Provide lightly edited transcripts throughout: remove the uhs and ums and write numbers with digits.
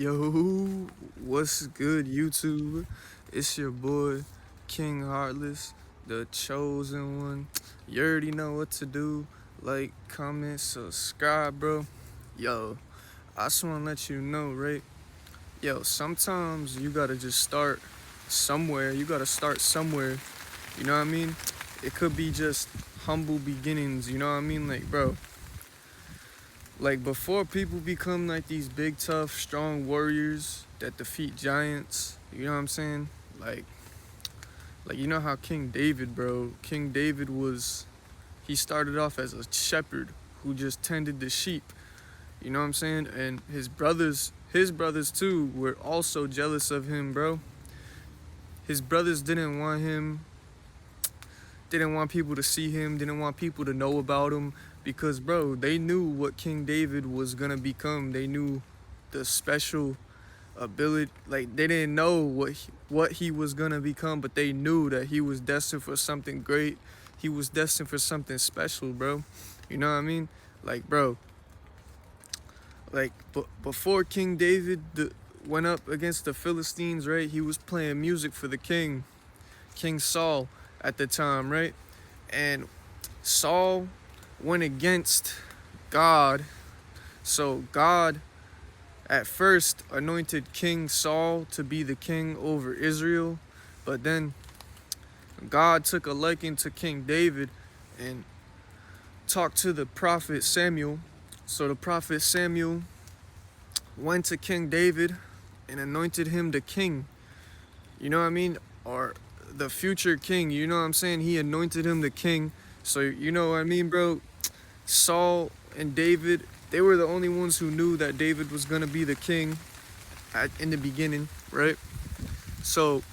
Yo, what's good, YouTube? It's your boy, King Heartless, the chosen one. You already know what to do. Like, comment, subscribe, bro. Yo, I just want to let you know, right? Yo, sometimes you gotta just start somewhere. You gotta start somewhere. You know what I mean? It could be just humble beginnings. You know what I mean? Like, bro, like before people become like these big tough strong warriors that defeat giants, you know what I'm saying? Like you know how King David, bro, King David was, he started off as a shepherd who just tended the sheep, you know what I'm saying? And his brothers too were also jealous of him, bro. His brothers didn't want people to see him, didn't want people to know about him because, bro, they knew what King David was gonna become. They knew the special ability. Like they didn't know what he was gonna become, but they knew that he was destined for something great. He was destined for something special, bro. You know what I mean? Like, bro, like before King David went up against the Philistines, right? He was playing music for the king, King Saul at the time, right? And Saul went against God. So God at first anointed King Saul to be the king over Israel, but then God took a liking to King David and talked to the prophet Samuel. So the prophet Samuel went to King David and anointed him the king. You know what I mean? Or the future king, you know what I'm saying? He anointed him the king. So you know what I mean, bro? Saul and David, they were the only ones who knew that David was gonna be the king in the beginning, right? So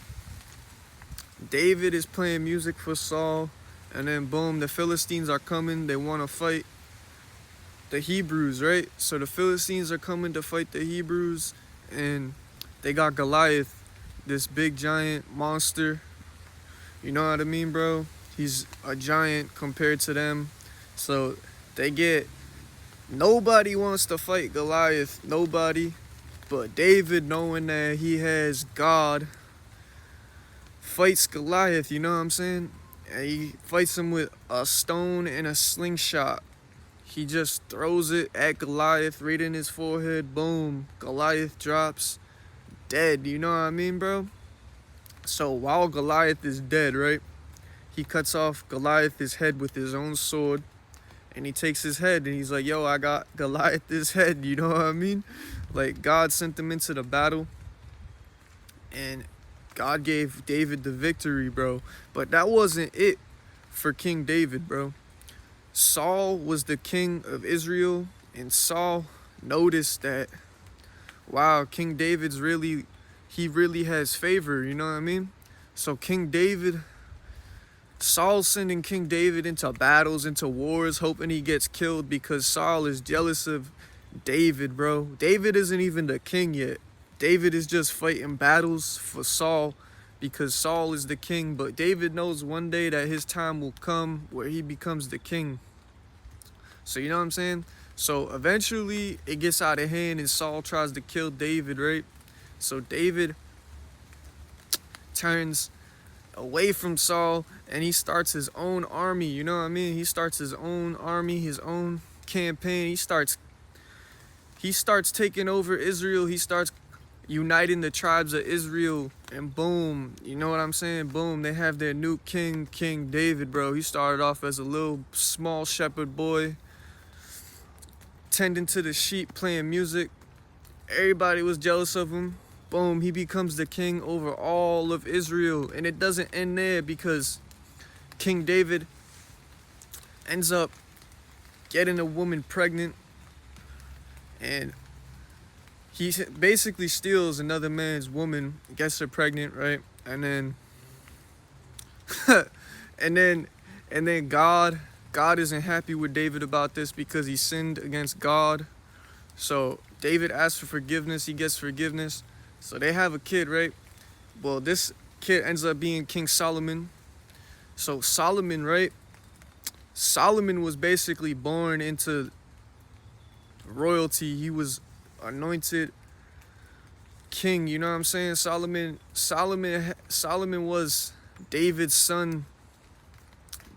David is playing music for Saul, and then boom, the Philistines are coming. They want to fight the Hebrews, right? So the Philistines are coming to fight the Hebrews, and they got Goliath, this big giant monster. You know what I mean, bro? He's a giant compared to them. So they get, nobody wants to fight Goliath, nobody. But David, knowing that he has God, fights Goliath, you know what I'm saying? And he fights him with a stone and a slingshot. He just throws it at Goliath right in his forehead. Boom. Goliath drops dead, you know what I mean, bro? So while Goliath is dead, right? He cuts off Goliath's head with his own sword. And he takes his head and he's like, yo, I got Goliath's head, you know what I mean? Like, God sent him into the battle. And God gave David the victory, bro. But that wasn't it for King David, bro. Saul was the king of Israel. And Saul noticed that, wow, King David's he really has favor, you know what I mean? So Saul's sending King David into battles, into wars, hoping he gets killed because Saul is jealous of David, bro. David isn't even the king yet. David is just fighting battles for Saul because Saul is the king. But David knows one day that his time will come where he becomes the king. So you know what I'm saying? So eventually it gets out of hand and Saul tries to kill David, right? So David turns away from Saul and he starts his own army, you know what I mean? He starts his own army, his own campaign. He starts taking over Israel. He starts uniting the tribes of Israel, and boom, you know what I'm saying? Boom, they have their new king, King David, bro. He started off as a little small shepherd boy, tending to the sheep, playing music. Everybody was jealous of him. Boom, he becomes the king over all of Israel. And it doesn't end there because King David ends up getting a woman pregnant, and he basically steals another man's woman, gets her pregnant, right? And then and then God isn't happy with David about this because he sinned against God. So David asks for forgiveness, he gets forgiveness. So they have a kid, right? Well, this kid ends up being King Solomon. So Solomon, right? Solomon was basically born into royalty. He was anointed king, you know what I'm saying? Solomon was David's son.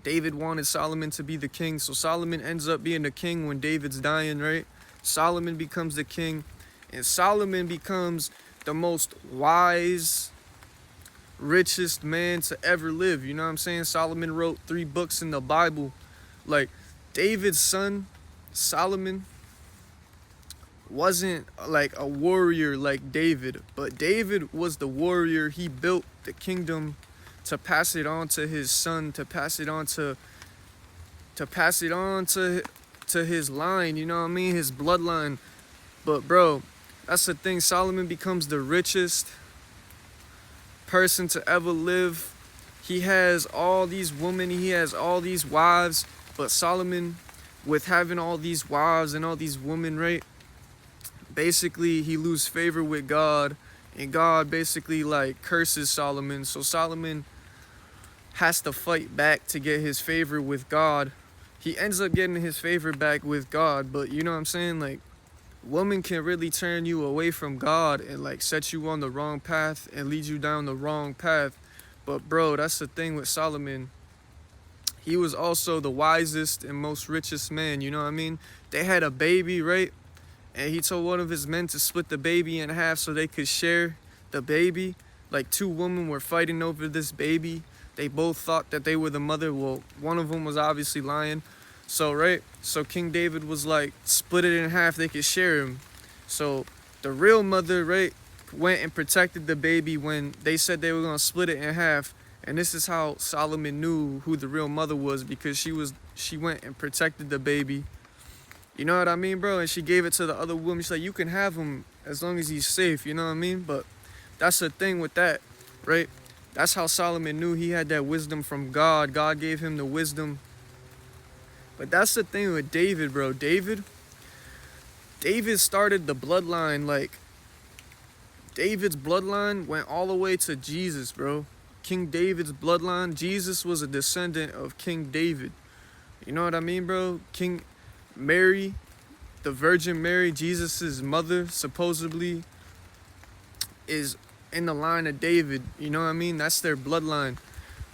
David wanted Solomon to be the king, so Solomon ends up being the king when David's dying, right? Solomon becomes the king, and Solomon becomes the most wise, richest man to ever live, you know what I'm saying? Solomon wrote 3 books in the Bible. Like, David's son, Solomon, wasn't like a warrior like David, but David was the warrior. He built the kingdom to pass it on to his son, to pass it on to his line, you know what I mean, his bloodline. But bro, that's the thing, Solomon becomes the richest person to ever live. He has all these women, he has all these wives, but Solomon, with having all these wives and all these women, right, basically he loses favor with God, and God basically like curses Solomon. So Solomon has to fight back to get his favor with God. He ends up getting his favor back with God, but you know what I'm saying, like, woman can really turn you away from God and like set you on the wrong path and lead you down the wrong path. But bro, that's the thing with Solomon. He was also the wisest and most richest man, you know what I mean? They had a baby, right? And he told one of his men to split the baby in half so they could share the baby. Like, 2 women were fighting over this baby. They both thought that they were the mother. Well, one of them was obviously lying. So, right? So King David was like, split it in half, they could share him. So the real mother, right, went and protected the baby when they said they were going to split it in half. And this is how Solomon knew who the real mother was, because she went and protected the baby. You know what I mean, bro? And she gave it to the other woman. She's like, you can have him as long as he's safe, you know what I mean? But that's the thing with that, right? That's how Solomon knew he had that wisdom from God. God gave him the wisdom. But that's the thing with David, bro. David started the bloodline. Like, David's bloodline went all the way to Jesus, bro. King David's bloodline. Jesus was a descendant of King David. You know what I mean, bro? King Mary, the Virgin Mary, Jesus's mother, supposedly is in the line of David. You know what I mean? That's their bloodline.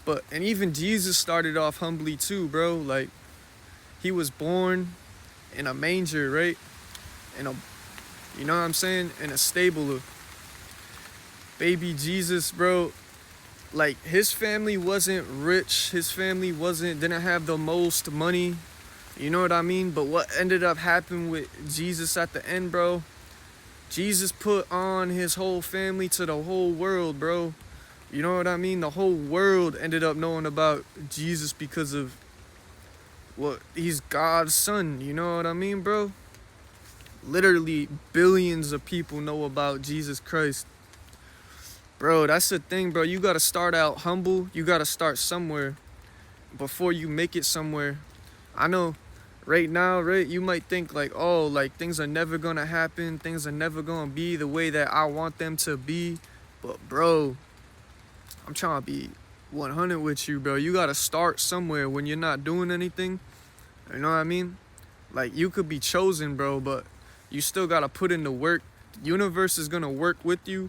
But, and even Jesus started off humbly too, bro. Like, he was born in a manger, right? In a, you know what I'm saying? In a stable of baby Jesus, bro. Like, his family wasn't rich. His family didn't have the most money. You know what I mean? But what ended up happening with Jesus at the end, bro? Jesus put on his whole family to the whole world, bro. You know what I mean? The whole world ended up knowing about Jesus because of what, he's God's son. You know what I mean, bro? Literally billions of people know about Jesus Christ. Bro, that's the thing, bro. You gotta start out humble. You gotta start somewhere before you make it somewhere. I know right now, right, you might think like, oh, like, things are never gonna happen. Things are never gonna be the way that I want them to be. But, bro, I'm trying to be 100 with you, bro. You gotta start somewhere when you're not doing anything. You know what I mean? Like, you could be chosen, bro, but you still gotta put in the work. The universe is gonna work with you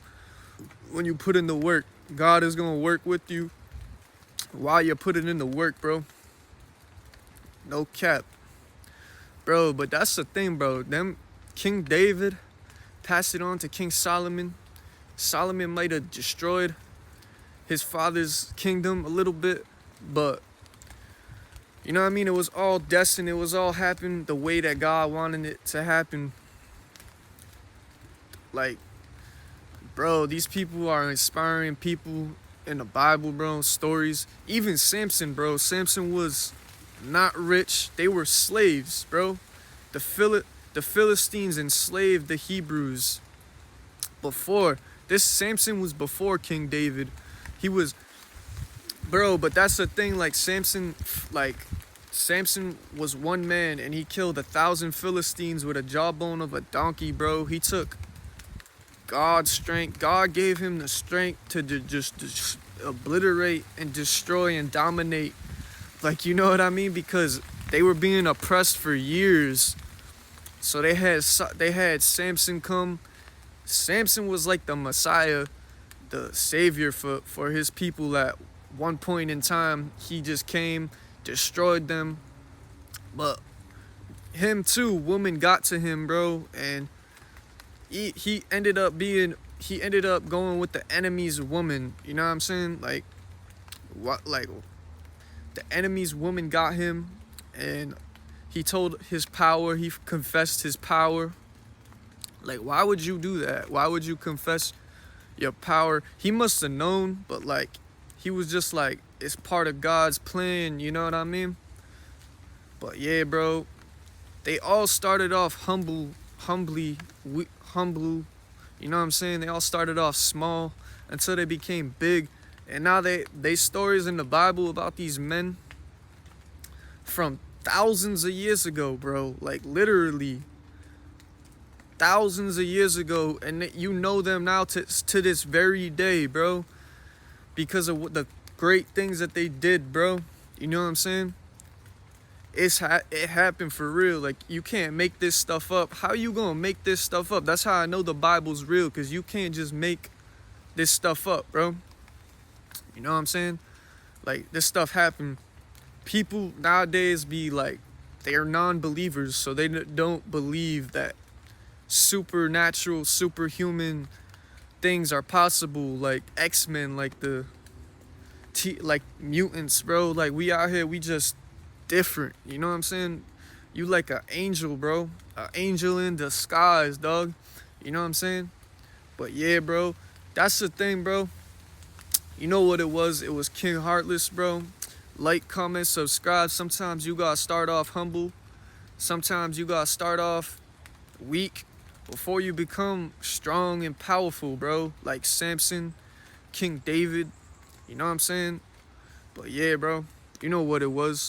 when you put in the work. God is gonna work with you while you're putting in the work, bro. No cap. Bro, but that's the thing, bro. King David passed it on to King Solomon. Solomon might have destroyed his father's kingdom a little bit, but you know what I mean? It was all destined. It was all happened the way that God wanted it to happen. Like, bro, these people are inspiring people in the Bible, bro. Stories. Even Samson, bro. Samson was not rich. They were slaves, bro. The Philistines enslaved the Hebrews before. This Samson was before King David. He was, bro, but that's the thing, like, Samson was one man and he killed 1,000 Philistines with a jawbone of a donkey, bro. He took God's strength. God gave him the strength to just obliterate and destroy and dominate. Like, you know what I mean? Because they were being oppressed for years. So they had Samson come Samson was like the Messiah, the savior for his people. At one point in time, he just came, destroyed them. But him too, woman got to him, bro, and he ended up going with the enemy's woman. You know what I'm saying? Like what? Like the enemy's woman got him, and he told his power. He confessed his power. Like, why would you do that? Why would you confess your power? He must have known, but like, he was just like, it's part of God's plan. You know what I mean? But yeah, bro, they all started off humble. You know what I'm saying? They all started off small until they became big. And now they stories in the Bible about these men from thousands of years ago, bro. Like literally thousands of years ago, and you know them now to this very day, bro, because of what the great things that they did, bro. You know what I'm saying? It happened for real. Like, you can't make this stuff up. How you gonna make this stuff up? That's how I know the Bible's real, because you can't just make this stuff up, bro. You know what I'm saying? Like, this stuff happened. People nowadays be like, they're non-believers, so they don't believe that supernatural, superhuman things are possible, like X-Men, like like mutants, bro. Like, we out here, we just different. You know what I'm saying? You like an angel, bro. An angel in disguise, dog. You know what I'm saying? But yeah, bro, that's the thing, bro. You know what it was? It was King Heartless, bro. Like, comment, subscribe. Sometimes you gotta start off humble. Sometimes you gotta start off weak before you become strong and powerful, bro. Like Samson, King David. You know what I'm saying? But yeah, bro, you know what it was.